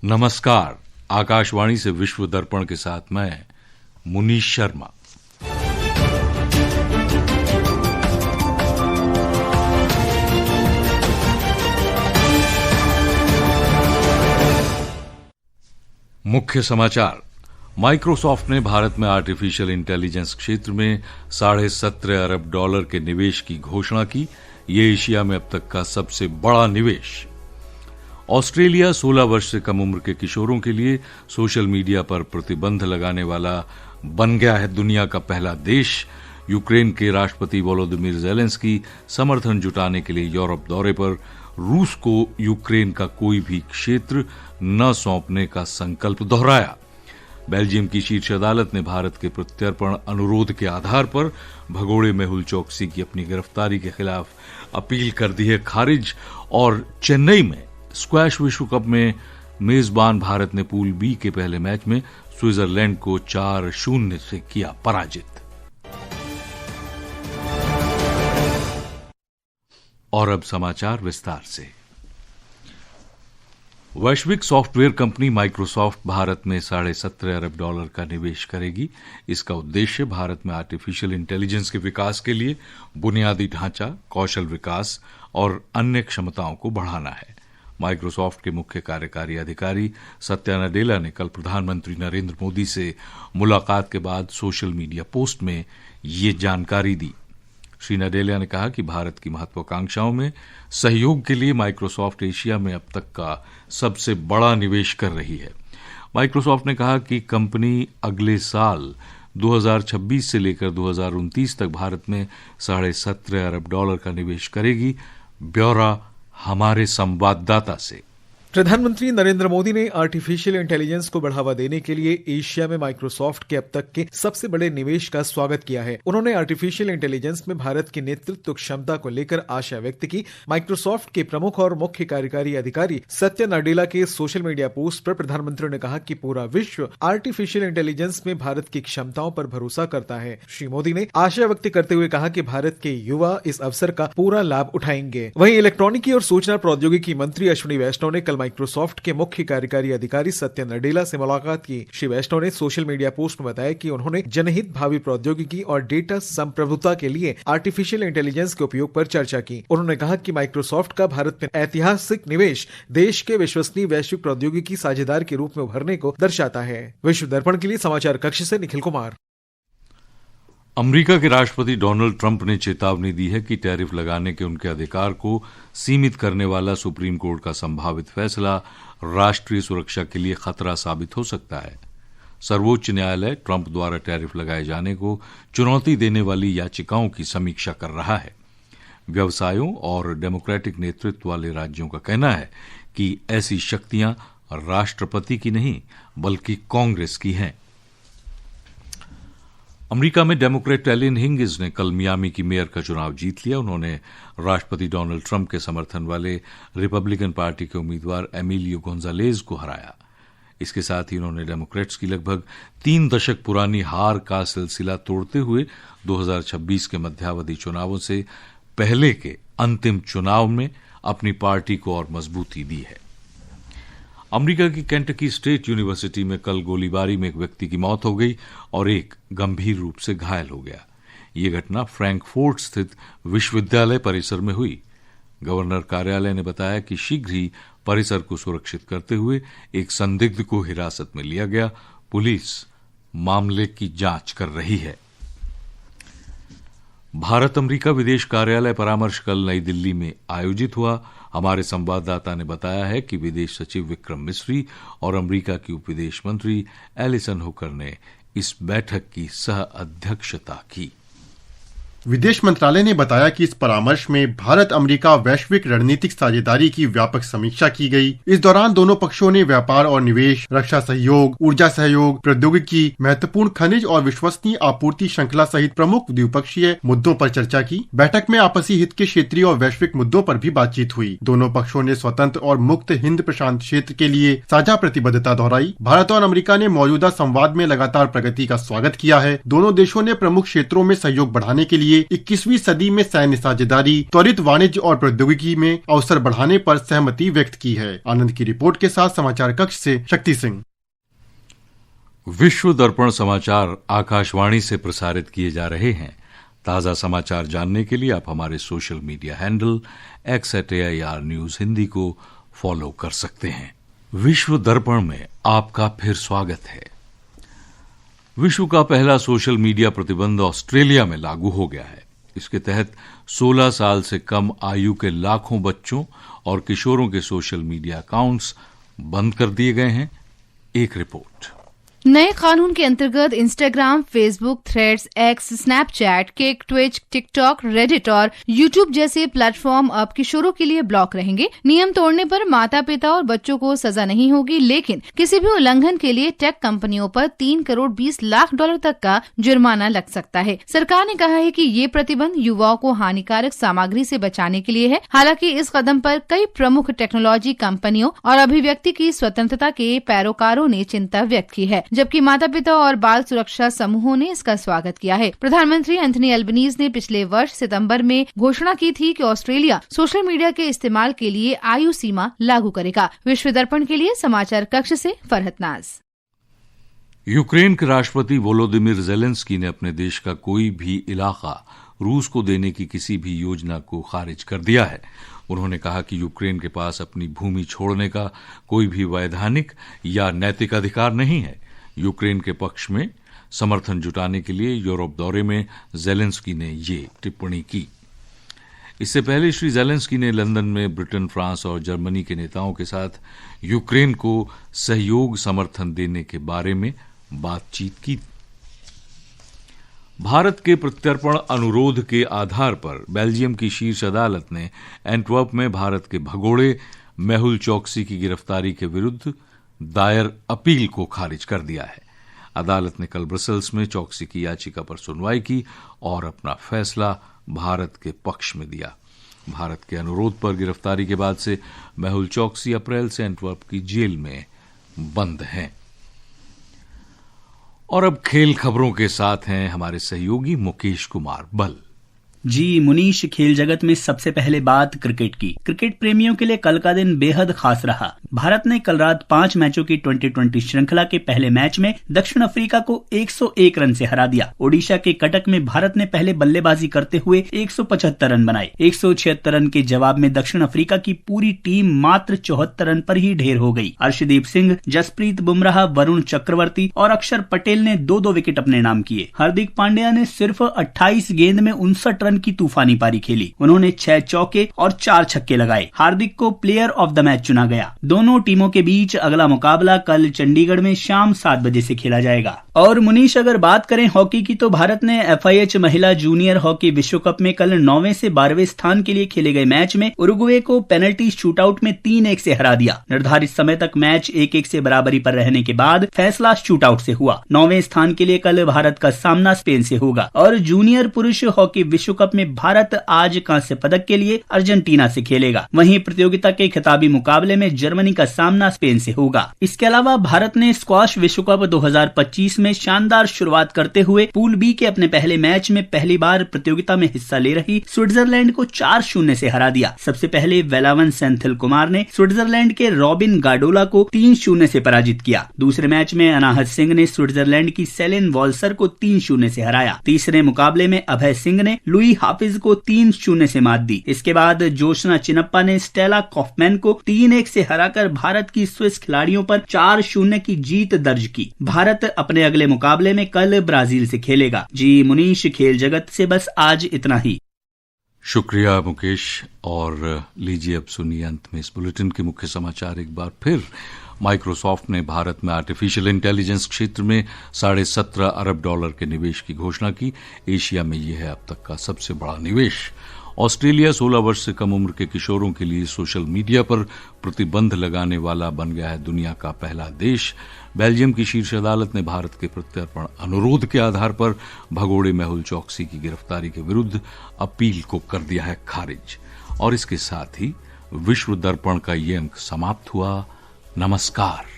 नमस्कार। आकाशवाणी से विश्व दर्पण के साथ मैं मुनीश शर्मा। मुख्य समाचार। माइक्रोसॉफ्ट ने भारत में आर्टिफिशियल इंटेलिजेंस क्षेत्र में $17.5 अरब के निवेश की घोषणा की। ये एशिया में अब तक का सबसे बड़ा निवेश। ऑस्ट्रेलिया 16 वर्ष से कम उम्र के किशोरों के लिए सोशल मीडिया पर प्रतिबंध लगाने वाला बन गया है दुनिया का पहला देश। यूक्रेन के राष्ट्रपति वोलोदिमीर ज़ेलेंस्की समर्थन जुटाने के लिए यूरोप दौरे पर रूस को यूक्रेन का कोई भी क्षेत्र न सौंपने का संकल्प दोहराया। बेल्जियम की शीर्ष अदालत ने भारत के प्रत्यर्पण अनुरोध के आधार पर भगोड़े मेहुल चोकसी की अपनी गिरफ्तारी के खिलाफ अपील कर दी है खारिज। और चेन्नई में स्क्वैश विश्व कप में मेजबान भारत ने पूल बी के पहले मैच में स्विट्जरलैंड को 4-0 से किया पराजित। और अब समाचार विस्तार से। वैश्विक सॉफ्टवेयर कंपनी माइक्रोसॉफ्ट भारत में $17.5 अरब का निवेश करेगी। इसका उद्देश्य भारत में आर्टिफिशियल इंटेलिजेंस के विकास के लिए बुनियादी ढांचा, कौशल विकास और अन्य क्षमताओं को बढ़ाना है। माइक्रोसॉफ्ट के मुख्य कार्यकारी अधिकारी सत्या नडेला ने कल प्रधानमंत्री नरेंद्र मोदी से मुलाकात के बाद सोशल मीडिया पोस्ट में ये जानकारी दी। श्री नडेला ने कहा कि भारत की महत्वाकांक्षाओं में सहयोग के लिए माइक्रोसॉफ्ट एशिया में अब तक का सबसे बड़ा निवेश कर रही है। माइक्रोसॉफ्ट ने कहा कि कंपनी अगले साल 2026 से लेकर 2029 तक भारत में $17.5 अरब का निवेश करेगी। ब्यौरा हमारे संवाददाता से। प्रधानमंत्री नरेंद्र मोदी ने आर्टिफिशियल इंटेलिजेंस को बढ़ावा देने के लिए एशिया में माइक्रोसॉफ्ट के अब तक के सबसे बड़े निवेश का स्वागत किया है। उन्होंने आर्टिफिशियल इंटेलिजेंस में भारत की नेतृत्व क्षमता को लेकर आशा व्यक्त की। माइक्रोसॉफ्ट के प्रमुख और मुख्य कार्यकारी अधिकारी सत्या नडेला के सोशल मीडिया पोस्ट पर प्रधानमंत्री ने कहा कि पूरा विश्व आर्टिफिशियल इंटेलिजेंस में भारत की क्षमताओं पर भरोसा करता है। श्री मोदी ने आशा व्यक्त करते हुए कहा कि भारत के युवा इस अवसर का पूरा लाभ उठाएंगे। वहीं इलेक्ट्रॉनिकी और सूचना प्रौद्योगिकी मंत्री अश्विनी वैष्णव ने कल माइक्रोसॉफ्ट के मुख्य कार्यकारी अधिकारी सत्या नडेला से मुलाकात की। श्री वैष्णव ने सोशल मीडिया पोस्ट में बताया कि उन्होंने जनहित, भावी प्रौद्योगिकी और डेटा संप्रभुता के लिए आर्टिफिशियल इंटेलिजेंस के उपयोग पर चर्चा की। उन्होंने कहा कि माइक्रोसॉफ्ट का भारत में ऐतिहासिक निवेश देश के विश्वसनीय वैश्विक प्रौद्योगिकी साझेदार के रूप में उभरने को दर्शाता है। विश्व दर्पण के लिए समाचार कक्ष से निखिल कुमार। अमेरिका के राष्ट्रपति डोनाल्ड ट्रंप ने चेतावनी दी है कि टैरिफ लगाने के उनके अधिकार को सीमित करने वाला सुप्रीम कोर्ट का संभावित फैसला राष्ट्रीय सुरक्षा के लिए खतरा साबित हो सकता है। सर्वोच्च न्यायालय ट्रंप द्वारा टैरिफ लगाए जाने को चुनौती देने वाली याचिकाओं की समीक्षा कर रहा है। व्यवसायों और डेमोक्रेटिक नेतृत्व वाले राज्यों का कहना है कि ऐसी शक्तियां राष्ट्रपति की नहीं बल्कि कांग्रेस की हैं। अमेरिका में डेमोक्रेट एलिन हिंगिस ने कल मियामी की मेयर का चुनाव जीत लिया। उन्होंने राष्ट्रपति डोनाल्ड ट्रंप के समर्थन वाले रिपब्लिकन पार्टी के उम्मीदवार एमिलियो गोंजालेज को हराया। इसके साथ ही उन्होंने डेमोक्रेट्स की लगभग 3 दशक पुरानी हार का सिलसिला तोड़ते हुए 2026 के मध्यावधि चुनावों से पहले के अंतिम चुनाव में अपनी पार्टी को और मजबूती दी है। अमेरिका की केंटकी स्टेट यूनिवर्सिटी में कल गोलीबारी में एक व्यक्ति की मौत हो गई और एक गंभीर रूप से घायल हो गया। ये घटना फ्रैंकफर्ट स्थित विश्वविद्यालय परिसर में हुई। गवर्नर कार्यालय ने बताया कि शीघ्र ही परिसर को सुरक्षित करते हुए एक संदिग्ध को हिरासत में लिया गया। पुलिस मामले की जांच कर रही है। भारत अमेरिका विदेश कार्यालय परामर्श कल नई दिल्ली में आयोजित हुआ। हमारे संवाददाता ने बताया है कि विदेश सचिव विक्रम मिस्री और अमेरिका की उप विदेश मंत्री एलिसन हुकर ने इस बैठक की सह अध्यक्षता की। विदेश मंत्रालय ने बताया कि इस परामर्श में भारत अमेरिका वैश्विक रणनीतिक साझेदारी की व्यापक समीक्षा की गई। इस दौरान दोनों पक्षों ने व्यापार और निवेश, रक्षा सहयोग, ऊर्जा सहयोग, प्रौद्योगिकी, महत्वपूर्ण खनिज और विश्वसनीय आपूर्ति श्रृंखला सहित प्रमुख द्विपक्षीय मुद्दों पर चर्चा की। बैठक में आपसी हित के क्षेत्रीय और वैश्विक मुद्दों पर भी बातचीत हुई। दोनों पक्षों ने स्वतंत्र और मुक्त हिंद प्रशांत क्षेत्र के लिए साझा प्रतिबद्धता दोहराई। भारत और अमेरिका ने मौजूदा संवाद में लगातार प्रगति का स्वागत किया है। दोनों देशों ने प्रमुख क्षेत्रों में सहयोग बढ़ाने के लिए लिए 21वीं सदी में सैन्य साझेदारी, त्वरित वाणिज्य और प्रौद्योगिकी में अवसर बढ़ाने पर सहमति व्यक्त की है। आनंद की रिपोर्ट के साथ समाचार कक्ष से शक्ति सिंह। विश्व दर्पण समाचार आकाशवाणी से प्रसारित किए जा रहे हैं। ताजा समाचार जानने के लिए आप हमारे social media handle @AIR news Hindi को फॉलो कर सकते हैं। विश्व दर्पण में आपका फिर स्वागत है। विश्व का पहला सोशल मीडिया प्रतिबंध ऑस्ट्रेलिया में लागू हो गया है। इसके तहत 16 साल से कम आयु के लाखों बच्चों और किशोरों के सोशल मीडिया अकाउंट्स बंद कर दिए गए हैं। एक रिपोर्ट। नए कानून के अंतर्गत Instagram, Facebook, threads, x, Snapchat, kick, Twitch, TikTok, Reddit और यूट्यूब जैसे प्लेटफॉर्म अब किशोरों के लिए ब्लॉक रहेंगे। नियम तोड़ने पर माता पिता और बच्चों को सजा नहीं होगी, लेकिन किसी भी उल्लंघन के लिए टेक कंपनियों पर 3 करोड़ 20 लाख डॉलर तक का जुर्माना लग सकता है। सरकार ने कहा है कि ये प्रतिबंध युवाओं को हानिकारक सामग्री से बचाने के लिए है। हालांकि इस कदम पर कई प्रमुख टेक्नोलॉजी कंपनियों और अभिव्यक्ति की स्वतंत्रता के पैरोकारों ने चिंता व्यक्त की है, जबकि माता पिता और बाल सुरक्षा समूहों ने इसका स्वागत किया है। प्रधानमंत्री एंथनी अल्बनीज ने पिछले वर्ष सितंबर में घोषणा की थी कि ऑस्ट्रेलिया सोशल मीडिया के इस्तेमाल के लिए आयु सीमा लागू करेगा। विश्व दर्पण के लिए समाचार कक्ष से फरहत नाज। यूक्रेन के राष्ट्रपति वोलोदिमिर ज़ेलेंस्की ने अपने देश का कोई भी इलाका रूस को देने की किसी भी योजना को खारिज कर दिया है। उन्होंने कहा कि यूक्रेन के पास अपनी भूमि छोड़ने का कोई भी वैधानिक या नैतिक अधिकार नहीं है। यूक्रेन के पक्ष में समर्थन जुटाने के लिए यूरोप दौरे में ज़ेलेंस्की ने ये टिप्पणी की। इससे पहले श्री ज़ेलेंस्की ने लंदन में ब्रिटेन, फ्रांस और जर्मनी के नेताओं के साथ यूक्रेन को सहयोग समर्थन देने के बारे में बातचीत की। भारत के प्रत्यर्पण अनुरोध के आधार पर बेल्जियम की शीर्ष अदालत ने एंटवर्प में भारत के भगोड़े मेहुल चोकसी की गिरफ्तारी के विरुद्ध दायर अपील को खारिज कर दिया है। अदालत ने कल ब्रसेल्स में चोकसी की याचिका पर सुनवाई की और अपना फैसला भारत के पक्ष में दिया। भारत के अनुरोध पर गिरफ्तारी के बाद से मेहुल चोकसी अप्रैल से एंटवर्प की जेल में बंद हैं। और अब खेल खबरों के साथ हैं हमारे सहयोगी मुकेश कुमार बल। जी मुनीश, खेल जगत में सबसे पहले बात क्रिकेट की। क्रिकेट प्रेमियों के लिए कल का दिन बेहद खास रहा। भारत ने कल रात 5 मैचों की 2020 श्रृंखला के पहले मैच में दक्षिण अफ्रीका को 101 रन से हरा दिया। ओडिशा के कटक में भारत ने पहले बल्लेबाजी करते हुए 175 रन बनाए। 176 रन के जवाब में दक्षिण अफ्रीका की पूरी टीम मात्र 74 रन पर ही ढेर हो गई। अर्शदीप सिंह, जसप्रीत बुमराह, वरुण चक्रवर्ती और अक्षर पटेल ने 2-2 विकेट अपने नाम किए। हार्दिक पांड्या ने सिर्फ 28 गेंद में 59 रन की तूफानी पारी खेली। उन्होंने 6 चौके और 4 छक्के लगाए। हार्दिक को प्लेयर ऑफ द मैच चुना गया। दोनों टीमों के बीच अगला मुकाबला कल चंडीगढ़ में शाम 7 बजे से खेला जाएगा। और मुनीश, अगर बात करें हॉकी की तो भारत ने FIH महिला जूनियर हॉकी विश्व कप में कल 9वें से 12वें स्थान के लिए खेले गए मैच में उरुग्वे को पेनल्टी शूटआउट में 3-1 से हरा दिया। निर्धारित समय तक मैच 1-1 से बराबरी पर रहने के बाद फैसला शूटआउट से हुआ। 9वें स्थान के लिए कल भारत का सामना स्पेन से होगा। और जूनियर पुरुष हॉकी विश्व कप में भारत आज कांस्य पदक के लिए अर्जेंटीना से खेलेगा। वहीं प्रतियोगिता के खिताबी मुकाबले में जर्मनी का सामना स्पेन से होगा। इसके अलावा भारत ने स्क्वाश विश्व कप 2025 में शानदार शुरुआत करते हुए पूल बी के अपने पहले मैच में पहली बार प्रतियोगिता में हिस्सा ले रही स्विट्जरलैंड को 4-0 से हरा दिया। सबसे पहले वेलावन सेंथिल कुमार ने स्विट्जरलैंड के रॉबिन गाडोला को 3-0 से पराजित किया। दूसरे मैच में अनाहत सिंह ने स्विट्जरलैंड की सेलेन वॉल्सर को 3-0 से हराया। तीसरे मुकाबले में अभय सिंह ने लुई हाफिज को 3-0 से मात दी। इसके बाद जोशना चिनप्पा ने स्टेला कॉफमैन को 3-1 से हराकर भारत की स्विस खिलाड़ियों पर 4-0 की जीत दर्ज की। भारत अपने अगले मुकाबले में कल ब्राजील से खेलेगा। जी मुनीश, खेल जगत से बस आज इतना ही। शुक्रिया मुकेश। और लीजिए अब सुनिए अंत में इस बुलेटिन के मुख्य समाचार एक बार फिर। माइक्रोसॉफ्ट ने भारत में आर्टिफिशियल इंटेलिजेंस क्षेत्र में $17.5 अरब के निवेश की घोषणा की। एशिया में यह है अब तक का सबसे बड़ा निवेश। ऑस्ट्रेलिया 16 वर्ष से कम उम्र के किशोरों के लिए सोशल मीडिया पर प्रतिबंध लगाने वाला बन गया है दुनिया का पहला देश। बेल्जियम की शीर्ष अदालत ने भारत के प्रत्यर्पण अनुरोध के आधार पर भगोड़े मेहुल चोकसी की गिरफ्तारी के विरुद्ध अपील को कर दिया है खारिज। और इसके साथ ही विश्व दर्पण का ये अंक समाप्त हुआ। नमस्कार।